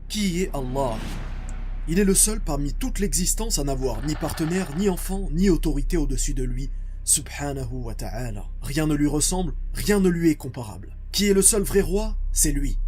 Qui est Allah? Il est le seul parmi toute l'existence à n'avoir ni partenaire, ni enfant, ni autorité au-dessus de lui, subhanahu wa ta'ala. Rien ne lui ressemble, rien ne lui est comparable. Qui est le seul vrai roi? C'est lui.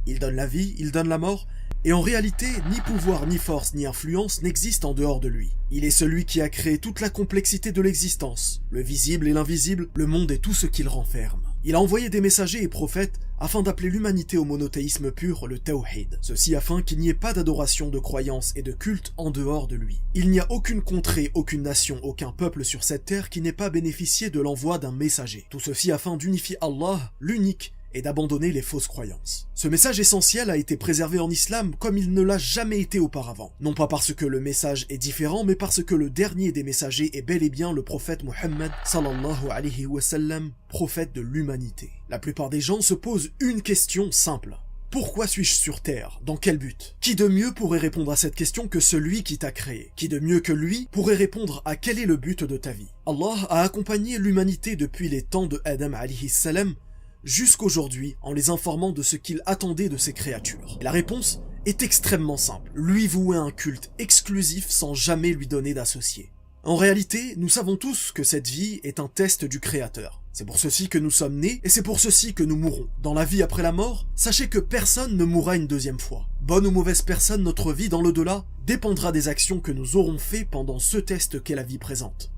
Il donne la vie, il donne la mort, et en réalité, ni pouvoir, ni force, ni influence n'existent en dehors de lui. Il est celui qui a créé toute la complexité de l'existence, le visible et l'invisible, le monde et tout ce qu'il renferme. Il a envoyé des messagers et prophètes afin d'appeler l'humanité au monothéisme pur, le tawhid. Ceci afin qu'il n'y ait pas d'adoration, de croyance et de culte en dehors de lui. Il n'y a aucune contrée, aucune nation, aucun peuple sur cette terre qui n'ait pas bénéficié de l'envoi d'un messager. Tout ceci afin d'unifier Allah, l'unique, et d'abandonner les fausses croyances. Ce message essentiel a été préservé en islam comme il ne l'a jamais été auparavant. Non pas parce que le message est différent, mais parce que le dernier des messagers est bel et bien le prophète Muhammad sallallahu alayhi wa sallam, prophète de l'humanité. La plupart des gens se posent une question simple. Pourquoi suis-je sur terre? Dans quel but? Qui de mieux pourrait répondre à cette question que celui qui t'a créé? Qui de mieux que lui pourrait répondre à quel est le but de ta vie? Allah a accompagné l'humanité depuis les temps de Adam alayhi salam jusqu'aujourd'hui en les informant de ce qu'il attendait de ses créatures. Et la réponse est extrêmement simple. Lui vouer un culte exclusif sans jamais lui donner d'associé. En réalité, nous savons tous que cette vie est un test du Créateur. C'est pour ceci que nous sommes nés et c'est pour ceci que nous mourrons. Dans la vie après la mort, sachez que personne ne mourra une deuxième fois. Bonne ou mauvaise personne, notre vie dans l'au-delà dépendra des actions que nous aurons fait pendant ce test qu'est la vie présente.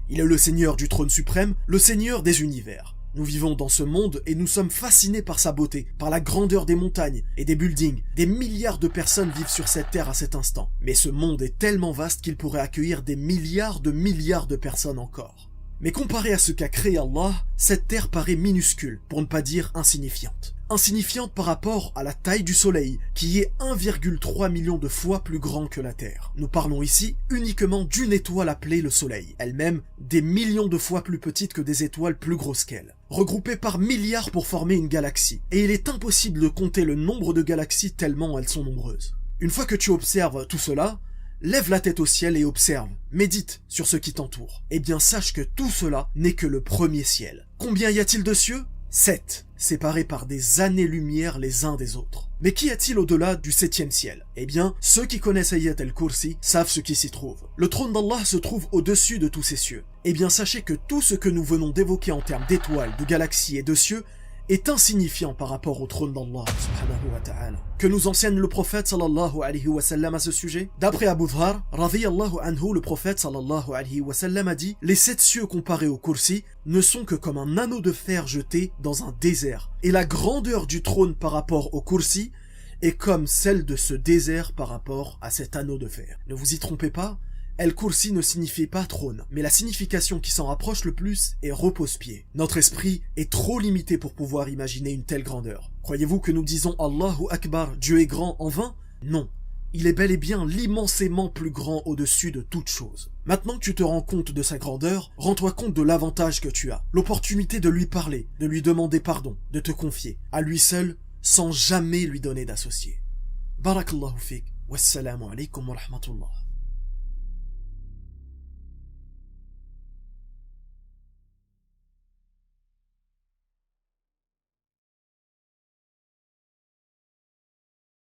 Il est le Seigneur du trône suprême, le Seigneur des univers. Nous vivons dans ce monde et nous sommes fascinés par sa beauté, par la grandeur des montagnes et des buildings. Des milliards de personnes vivent sur cette terre à cet instant. Mais ce monde est tellement vaste qu'il pourrait accueillir des milliards de personnes encore. Mais comparé à ce qu'a créé Allah, cette terre paraît minuscule, pour ne pas dire insignifiante. Insignifiante par rapport à la taille du soleil, qui est 1,3 million de fois plus grand que la Terre. Nous parlons ici uniquement d'une étoile appelée le soleil, elle-même des millions de fois plus petite que des étoiles plus grosses qu'elle, regroupées par milliards pour former une galaxie, et il est impossible de compter le nombre de galaxies tellement elles sont nombreuses. Une fois que tu observes tout cela, lève la tête au ciel et observe, médite sur ce qui t'entoure. Eh bien sache que tout cela n'est que le premier ciel. Combien y a-t-il de cieux? 7, séparés par des années-lumière les uns des autres. Mais qu'y a-t-il au-delà du 7e ciel? Eh bien, ceux qui connaissent Ayat al-Kursi savent ce qui s'y trouve. Le trône d'Allah se trouve au-dessus de tous ces cieux. Eh bien, sachez que tout ce que nous venons d'évoquer en termes d'étoiles, de galaxies et de cieux est insignifiant par rapport au trône d'Allah subhanahu wa ta'ala. Que nous enseigne le prophète sallallahu alayhi wa sallam à ce sujet? D'après Abu Dhar, radiyallahu anhu, le prophète sallallahu alayhi wa sallam a dit: les 7 cieux comparés au Kursi ne sont que comme un anneau de fer jeté dans un désert. Et la grandeur du trône par rapport au Kursi est comme celle de ce désert par rapport à cet anneau de fer. Ne vous y trompez pas, El-Kursi ne signifie pas trône, mais la signification qui s'en rapproche le plus est repose-pied. Notre esprit est trop limité pour pouvoir imaginer une telle grandeur. Croyez-vous que nous disons Allahu Akbar, Dieu est grand en vain? Non. Il est bel et bien l'immensément plus grand au-dessus de toute chose. Maintenant que tu te rends compte de sa grandeur, rends-toi compte de l'avantage que tu as. L'opportunité de lui parler, de lui demander pardon, de te confier à lui seul, sans jamais lui donner d'associé. Barakallahu fik. Wassalamu alaikum wa rahmatullah.